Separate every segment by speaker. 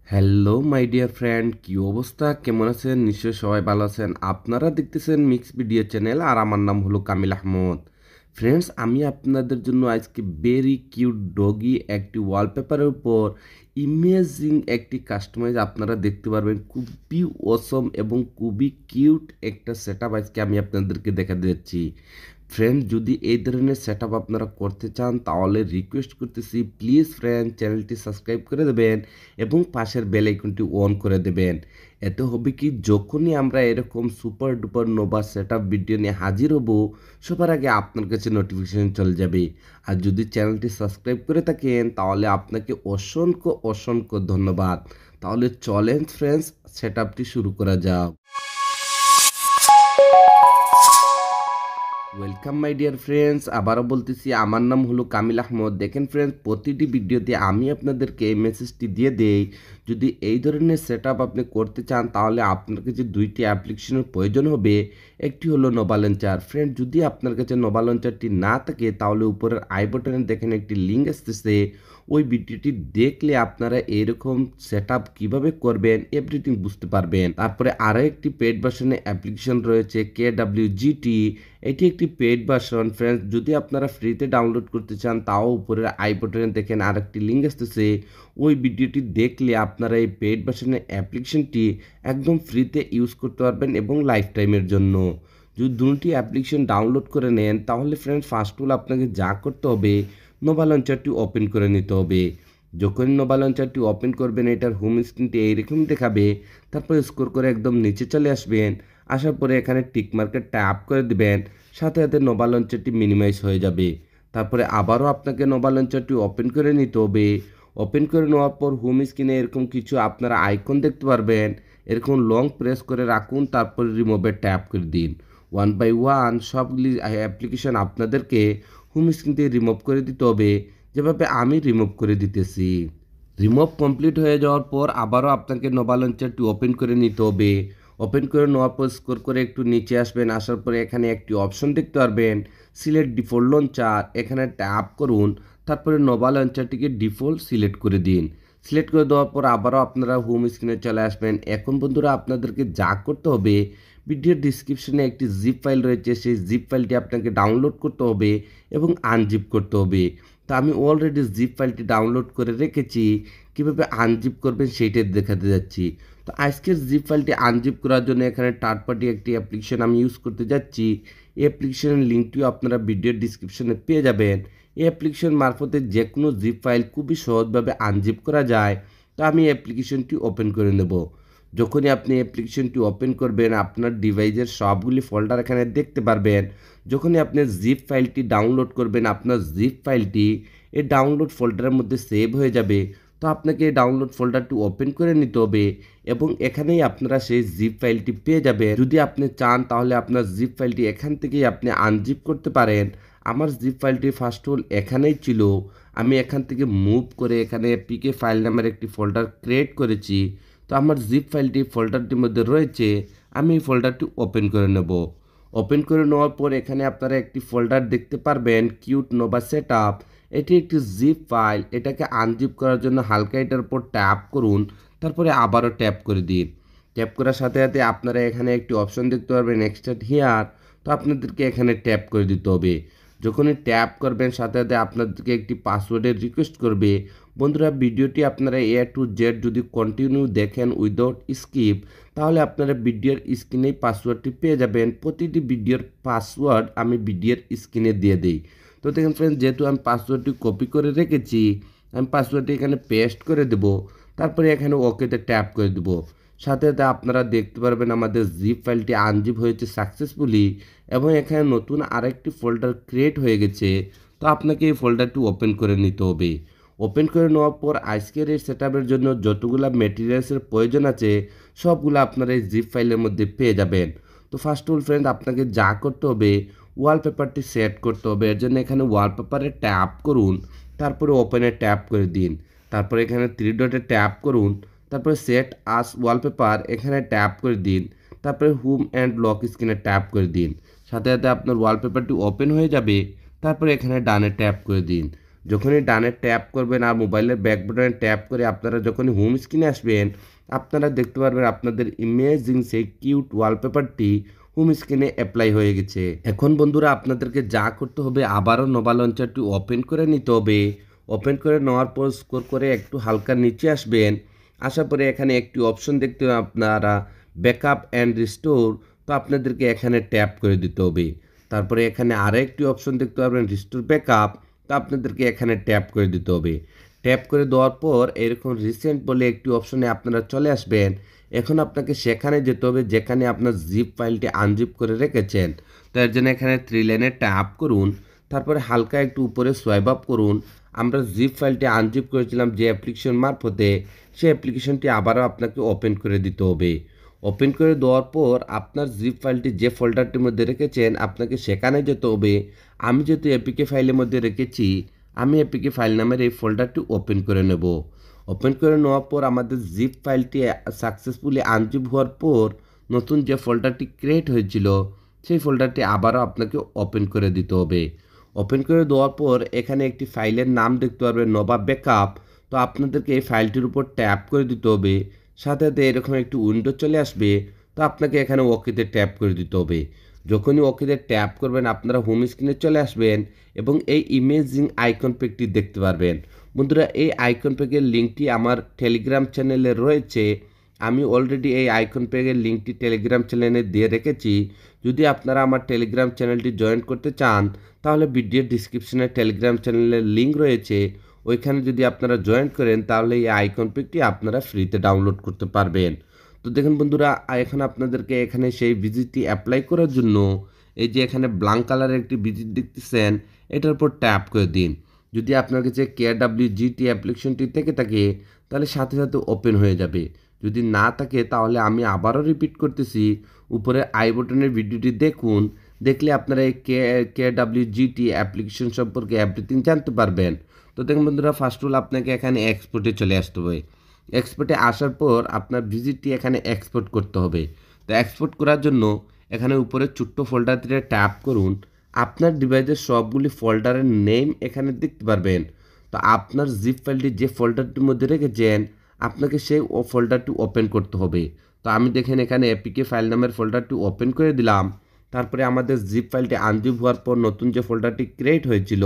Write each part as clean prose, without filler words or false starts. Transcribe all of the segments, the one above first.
Speaker 1: Hello my dear friend, কি অবস্থা, কেমন আছেন? নিশ্চয়ই সবাই ভালো আছেন। আপনারা দেখতেছেন মিক্স ভিডিও চ্যানেল, আর আমার নাম হলো কামিল আহমদ। ফ্রেন্ডস, আমি আপনাদের জন্য আজকে ভেরি কিউট ডগি একটি ওয়ালপেপারের উপর ইমেজিং একটি কাস্টমাইজ আপনারা দেখতে পারবেন। খুবই অসম এবং খুবই কিউট একটা সেটআপ আজকে আমি আপনাদেরকে দেখা দিচ্ছি। ফ্রেন্ড, যদি এই ধরনের সেটআপ আপনারা করতে চান তাহলে রিকোয়েস্ট করতেছি, প্লিজ ফ্রেন্ড চ্যানেলটি সাবস্ক্রাইব করে দেবেন এবং পাশের বেল আইকনটি অন করে দেবেন। এতে হবে কি, যখনই আমরা এরকম super duper Nova setup video নিয়ে হাজির হব, সবার আগে আপনার কাছে নোটিফিকেশন চলে যাবে। আর যদি চ্যানেলটি সাবস্ক্রাইব করে থাকেন তাহলে আপনাকে অসংখ্য অসংখ্য ধন্যবাদ। তাহলে চলেন ফ্রেন্ডস, সেটআপটি শুরু করা যাক। ওয়েলকাম মাই ডিয়ার ফ্রেন্ডস, আবারও বলতেছি আমার নাম হলো কামিল আহমদ। দেখেন ফ্রেন্ডস, প্রতিটি ভিডিওতে আমি আপনাদেরকে এই মেসেজটি দিয়ে দেই, যদি এই ধরনের সেটআপ আপনি করতে চান তাহলে আপনার কাছে দুইটি অ্যাপ্লিকেশনের প্রয়োজন হবে। একটি হলো নোভা লঞ্চার। ফ্রেন্ড, যদি আপনার কাছে নোভা লঞ্চারটি না থাকে তাহলে উপরের আই বাটনে দেখেন একটি লিঙ্ক আসতেছে, ওই ভিডিওটি দেখলে আপনারা এরকম সেটআপ কিভাবে করবেন এভরিথিং বুঝতে পারবেন। তারপরে আরও একটি পেড ভার্সনের অ্যাপ্লিকেশন রয়েছে KWGT। এটি একটি পেড ভার্সন। ফ্রেন্ডস, যদি আপনারা ফ্রিতে ডাউনলোড করতে চান তাও উপরের আই বাটনে দেখেন আরেকটি লিঙ্ক আসতেছে, ওই ভিডিওটি দেখলে আপনারা এই পেড ভার্সনের অ্যাপ্লিকেশনটি একদম ফ্রিতে ইউজ করতে পারবেন এবং লাইফ টাইমের জন্য। যদি দুটি অ্যাপ্লিকেশন ডাউনলোড করে নেন তাহলে ফ্রেন্ডস, ফার্স্ট অল আপনাকে যা করতে হবে, নোভা লঞ্চারটি ওপেন করে নিতে হবে। যখনই নোভা লঞ্চারটি ওপেন করবেন এটার হোম স্ক্রিনটি এইরকম দেখাবে। তারপর স্ক্রল করে একদম নিচে চলে আসবেন। আসার পরে এখানে টিক মার্কে ট্যাপ করে দিবেন, সাথে সাথে নোভা লঞ্চারটি মিনিমাইজ হয়ে যাবে। তারপরে আবারও আপনাকে নোভা লঞ্চারটি ওপেন করে নিতে হবে। ওপেন করে নেওয়ার পর হোম স্ক্রিনে এরকম কিছু আপনারা আইকন দেখতে পারবেন, এরকম লং প্রেস করে রাখুন, তারপরে রিমুভে ট্যাপ করে দিন। ওয়ান বাই ওয়ান সবগুলি অ্যাপ্লিকেশন আপনাদেরকে হোম স্ক্রিন থেকে রিমুভ করে দিতে হবে, যেভাবে আমি রিমুভ করে দিতেছি। রিমুভ কমপ্লিট হয়ে যাওয়ার পর আবারও আপনাকে নোভা লঞ্চারটি ওপেন করে নিতে হবে। ওপেন করে নেওয়ার পর স্ক্রল করে একটু নিচে আসবেন। আসার পরে এখানে একটি অপশন দেখতে পারবেন, সিলেক্ট ডিফল্ট লঞ্চার। এখানে ট্যাপ করুন, তারপরে নোভা লঞ্চারটিকে ডিফল্ট সিলেক্ট করে দিন। সিলেক্ট করে দেওয়ার পর আবারও আপনারা হোম স্ক্রিনে চলে আসবেন। এখন বন্ধুরা আপনাদেরকে যা করতে হবে, ভিডিওর ডিসক্রিপশনে একটি জিপ ফাইল রয়েছে, সেই জিপ ফাইলটি আপনাকে ডাউনলোড করতে হবে এবং আনজিপ করতে হবে। তো আমি অলরেডি জিপ ফাইলটি ডাউনলোড করে রেখেছি, কীভাবে আনজিপ করবেন সেইটাই দেখাতে যাচ্ছি। তো আজকের জিপ ফাইলটি আনজিপ করার জন্য এখানে থার্ড পার্টি একটি অ্যাপ্লিকেশন আমি ইউজ করতে যাচ্ছি। এই অ্যাপ্লিকেশনের লিঙ্কটিও আপনারা ভিডিওর ডিসক্রিপশনে পেয়ে যাবেন। এই অ্যাপ্লিকেশন মারফতে যে কোনো জিপ ফাইল খুবই সহজভাবে আনজিপ করা যায়। তো আমি অ্যাপ্লিকেশনটি ওপেন করে নেব। যখনই আপনি অ্যাপ্লিকেশনটি ওপেন করবেন আপনার ডিভাইসের সবগুলি ফোল্ডার এখানে দেখতে পারবেন। যখনই আপনি জিপ ফাইলটি ডাউনলোড করবেন আপনার জিপ ফাইলটি এই ডাউনলোড ফোল্ডারের মধ্যে সেভ হয়ে যাবে। তো আপনাকে এই ডাউনলোড ফোল্ডারটি ওপেন করে নিতে হবে এবং এখানেই আপনারা সেই জিপ ফাইলটি পেয়ে যাবেন। যদি আপনি চান তাহলে আপনার জিপ ফাইলটি এখান থেকেই আপনি আনজিপ করতে পারেন। আমার জিপ ফাইলটি ফার্স্ট অল এখানেই ছিল, আমি এখান থেকে মুভ করে এখানে পিকে ফাইল নামের একটি ফোল্ডার ক্রিয়েট করেছি। তো আমার জিপ ফাইলটি ফোল্ডারটির মধ্যে রয়েছে, আমি এই ফোল্ডারটি ওপেন করে নেব। ওপেন করে নেওয়ার পর এখানে আপনারা একটি ফোল্ডার দেখতে পারবেন, কিউট নোভা সেটআপ। এটি একটি জিপ ফাইল, এটাকে আনজিপ করার জন্য হালকা এটার উপর ট্যাপ করুন, তারপরে আবারও ট্যাপ করে দিন। ট্যাপ করার সাথে সাথে আপনারা এখানে একটি অপশন দেখতে পারবেন, এক্সট্রাক্ট হিয়ার। তো আপনাদেরকে এখানে ট্যাপ করে দিতে হবে। যখনই ট্যাপ করবেন সাথে সাথে আপনাদেরকে একটি পাসওয়ার্ডের রিকোয়েস্ট করবে। বন্ধুরা, ভিডিওটি আপনারা A to Z যদি কন্টিনিউ দেখেন উইদাউট স্কিপ তাহলে আপনারা ভিডিওর স্ক্রিনেই পাসওয়ার্ডটি পেয়ে যাবেন। প্রতিটি ভিডিওর পাসওয়ার্ড আমি ভিডিওর স্ক্রিনে দিয়ে দিই। তো দেখেন ফ্রেন্ডস, যেহেতু আমি পাসওয়ার্ডটি কপি করে রেখেছি, আমি পাসওয়ার্ডটি এখানে পেস্ট করে দেব, তারপরে এখানে ওকেতে ট্যাপ করে দেব। সাথে সাথে আপনারা দেখতে পারবেন আমাদের জিপ ফাইলটি আনজিপ হয়েছে সাকসেসফুলি এবং এখানে নতুন আরেকটি ফোল্ডার ক্রিয়েট হয়ে গেছে। তো আপনাকে এই ফোল্ডারটি ওপেন করে নিতে হবে। ওপেন করে নেওয়ার পর আজকের এই সেটআপের জন্য যতগুলো মেটেরিয়ালসের প্রয়োজন আছে সবগুলো আপনারা এই জিপ ফাইলের মধ্যে পেয়ে যাবেন। তো ফার্স্ট অল ফ্রেন্ড, আপনাকে যা করতে হবে, ওয়ালপেপারটি সেট করতে হবে। এর জন্য এখানে ওয়ালপেপারে ট্যাপ করুন, তারপরে ওপেনে ট্যাপ করে দিন। তারপরে এখানে 3 ডটে ট্যাপ করুন, তারপরে সেট আস ওয়ালপেপার এখানে ট্যাপ করে দিন। তারপরে হোম অ্যান্ড লক স্ক্রিনে ট্যাপ করে দিন। সাথে সাথে আপনার ওয়ালপেপারটি ওপেন হয়ে যাবে। তারপরে এখানে ডানে ট্যাপ করে দিন। যখনই ডানে ট্যাপ করবেন আর মোবাইলের ব্যাক বাটনে ট্যাপ করে আপনারা যখনই হোম স্ক্রিনে আসবেন আপনারা দেখতে পারবেন আপনাদের ইমেজিং সেই কিউট ওয়ালপেপারটি হোম স্ক্রিনে অ্যাপ্লাই হয়ে গেছে। এখন বন্ধুরা আপনাদেরকে যা করতে হবে আবারও নোভা লঞ্চারটি ওপেন করে নিতে হবে। ওপেন করে নেওয়ার পর স্ক্রল করে একটু হালকা নিচে আসবেন। আসার পরে এখানে একটি অপশন দেখতে হবে আপনারা ব্যাকআপ অ্যান্ড রিস্টোর, তো আপনাদেরকে এখানে ট্যাপ করে দিতে হবে। তারপরে এখানে আরও একটি অপশন দেখতে পারবেন রিস্টোর ব্যাকআপ, তো আপনাদেরকে এখানে ট্যাপ করে দিতে হবে। ট্যাপ করে দেওয়ার পর এরকম রিসেন্ট বলে একটি অপশনে আপনারা চলে আসবেন। এখন আপনাকে সেখানে যেতে হবে যেখানে আপনার জিপ ফাইলটি আনজিপ করে রেখেছেন। তো এর জন্য এখানে 3 লাইনে ট্যাপ করুন, তারপরে হালকা একটু উপরে সোয়াইপ আপ করুন। আমরা জিপ ফাইলটি আনজিপ করেছিলাম যে অ্যাপ্লিকেশন মারফতে, সেই অ্যাপ্লিকেশনটি আবারও আপনাকে ওপেন করে দিতে হবে। ওপেন করে দেওয়ার পর আপনার জিপ ফাইলটি যে ফোল্ডারটির মধ্যে রেখেছেন আপনাকে সেখানে যেতে হবে। আমি যেহেতু এপিকে ফাইলের মধ্যে রেখেছি, আমি এপিকে ফাইল নামের এই ফোল্ডারটি ওপেন করে নেব। ওপেন করে নেওয়ার পর আমাদের জিপ ফাইলটি সাকসেসফুলি আনজিপ হওয়ার পর নতুন যে ফোল্ডারটি ক্রিয়েট হয়েছিল সেই ফোল্ডারটি আবারও আপনাকে ওপেন করে দিতে হবে। ওপেন করে দেওয়ার পর এখানে একটি ফাইলের নাম দেখতে পারবেন নোভা ব্যাকআপ, তো আপনাদেরকে এই ফাইলটির উপর ট্যাপ করে দিতে হবে। সাথে সাথে এরকম একটি উইন্ডো চলে আসবে, তো আপনাকে এখানে ওকেতে ট্যাপ করে দিতে হবে। যখনই ওকেতে ট্যাপ করবেন আপনারা হোম স্ক্রিনে চলে আসবেন এবং এই ইমেজিং আইকন প্যাকটি দেখতে পারবেন। বন্ধুরা এই আইকন প্যাকের লিঙ্কটি আমার টেলিগ্রাম চ্যানেলে রয়েছে। আমি অলরেডি এই আইকন প্যাকের লিঙ্কটি টেলিগ্রাম চ্যানেলে দিয়ে রেখেছি। যদি আপনারা আমার টেলিগ্রাম চ্যানেলটি জয়েন করতে চান তাহলে ভিডিওর ডিসক্রিপশনে টেলিগ্রাম চ্যানেলের লিঙ্ক রয়েছে, ওইখানে যদি আপনারা জয়েন করেন তাহলে এই আইকন প্যাকটি আপনারা ফ্রিতে ডাউনলোড করতে পারবেন। তো দেখুন বন্ধুরা, এখন আপনাদেরকে এখানে সেই ভিজিটটি অ্যাপ্লাই করার জন্য এই যে এখানে ব্ল্যাঙ্ক কালারের একটি ভিজিট দেখতেছেন, এটার উপর ট্যাপ করে দিন। যদি আপনার কাছে KWGT অ্যাপ্লিকেশনটি থেকে থাকে তাহলে সাথে সাথে ওপেন হয়ে যাবে। যদি না থাকে তাহলে আমি আবারও রিপিট করতেছি, উপরে আই বাটনের ভিডিওটি দেখুন, দেখলে আপনারা এই KWGT অ্যাপ্লিকেশন সম্পর্কে এভরিথিং জানতে পারবেন। তো দেখুন বন্ধুরা, ফার্স্ট অল আপনাকে এখানে এক্সপোর্টে চলে আসতে হবে। এক্সপোর্টে আসার পর আপনার ভিজিটটি এখানে এক্সপোর্ট করতে হবে। তো এক্সপোর্ট করার জন্য এখানে উপরে ছোট্ট ফোল্ডারটিতে ট্যাপ করুন। আপনার ডিভাইসের সবগুলি ফোল্ডারের নেম এখানে দেখতে পারবেন। তো আপনার জিপ ফাইলটি যে ফোল্ডারটির মধ্যে রেখেছেন আপনাকে সেই ফোল্ডারটি ওপেন করতে হবে। তো আমি দেখেন এখানে এপিকে ফাইল নামের ফোল্ডারটি ওপেন করে দিলাম। তারপরে আমাদের জিপ ফাইলটি আনজিপ হওয়ার পর নতুন যে ফোল্ডারটি ক্রিয়েট হয়েছিল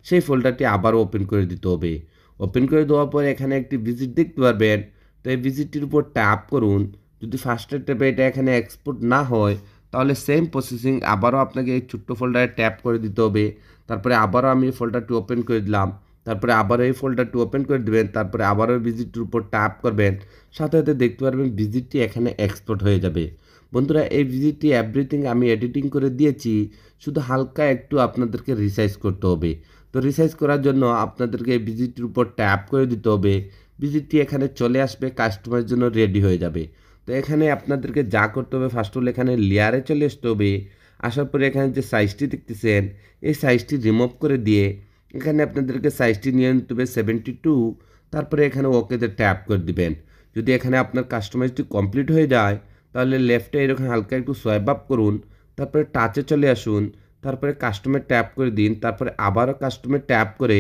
Speaker 1: সেই ফোল্ডারটি আবারও ওপেন করে দিতে হবে। ওপেন করে দেওয়ার পর এখানে একটি ভিজিট দেখতে পারবেন। তো এই ভিজিটটির উপর ট্যাপ করুন। যদি ফার্স্টের ট্যাপে এটা এখানে এক্সপোর্ট না হয় তাহলে সেম প্রসেসিং আবারও আপনাকে এই ছোট্ট ফোল্ডারে ট্যাপ করে দিতে হবে। তারপরে আবারও আমি এই ফোল্ডারটি ওপেন করে দিলাম। তারপরে আবারও এই ফোল্ডারটি ওপেন করে দেবেন। তারপরে আবারও ভিজিটটির উপর ট্যাপ করবেন। সাথে সাথে দেখতে পারবেন ভিজিটটি এখানে এক্সপোর্ট হয়ে যাবে। বন্ধুরা এই ভিজিটটি এভরিথিং আমি এডিটিং করে দিয়েছি, শুধু হালকা একটু আপনাদেরকে রিসাইজ করতে হবে। তো রিসাইজ করার জন্য আপনাদেরকে এই ভিজিটটির উপর ট্যাপ করে দিতে হবে। ভিজিটটি এখানে চলে আসবে, কাস্টমারের জন্য রেডি হয়ে যাবে। তো এখানে আপনাদেরকে যা করতে হবে ফার্স্ট অল এখানে লেয়ারে চলে আসতে হবে। আসার পরে এখানে যে সাইজটি দেখতেছেন এই সাইজটি রিমুভ করে দিয়ে এখানে আপনাদেরকে সাইজটি নিয়ে নিতে হবে 72। তারপরে এখানে ওকেতে ট্যাপ করে দিবেন। যদি এখানে আপনার কাস্টমাইজটি কমপ্লিট হয়ে যায় তাহলে লেফটে এরকম হালকা একটু সোয়াইপ আপ করুন, তারপরে টাচে চলে আসুন, তারপরে কাস্টমে ট্যাপ করে দিন, তারপরে আবারও কাস্টমে ট্যাপ করে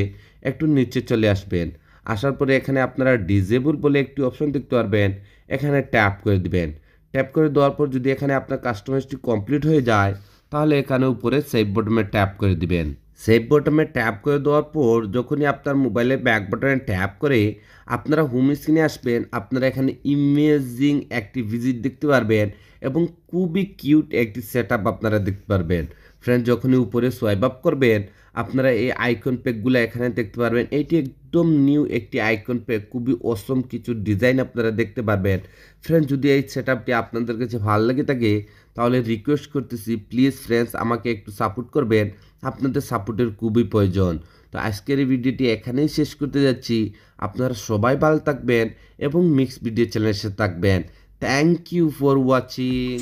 Speaker 1: একটু নিচে চলে আসবেন। আসার পরে এখানে আপনারা ডিজেবল বলে একটি অপশন দেখতে পারবেন, এখানে ট্যাপ করে দিবেন। ট্যাপ করে দেওয়ার পর যদি এখানে আপনার কাস্টমাইজটি কমপ্লিট হয়ে যায় তাহলে এখানে উপরে সেভ বটমে ট্যাপ করে দিবেন। সেভ বটমে ট্যাপ করে দেওয়ার পর যখনই আপনার মোবাইলের ব্যাক বাটনে ট্যাপ করে আপনারা হোম স্ক্রিনে আসবেন, আপনারা এখানে ইমেজিং একটি ভিজিট দেখতে পারবেন এবং খুবই কিউট একটি সেটআপ আপনারা দেখতে পারবেন। ফ্রেন্ড যখনই উপরে সোয়াইপ আপ করবেন আপনারা এই আইকন প্যাকগুলো এখানে দেখতে পারবেন। এটি একদম নিউ একটি আইকন প্যাক, খুবই অসম কিছু ডিজাইন আপনারা দেখতে পারবেন। ফ্রেন্ড যদি এই সেটআপটি আপনাদের কাছে ভালো লাগে থাকে তাহলে রিকোয়েস্ট করতেছি প্লিজ ফ্রেন্ডস আমাকে একটু সাপোর্ট করবেন, আপনাদের সাপোর্টের খুবই প্রয়োজন। তো আজকের এই ভিডিওটি এখানেই শেষ করতে যাচ্ছি। আপনারা সবাই ভালো থাকবেন এবং মিক্স ভিডিও চ্যানেলের সাথে থাকবেন। Thank you for watching.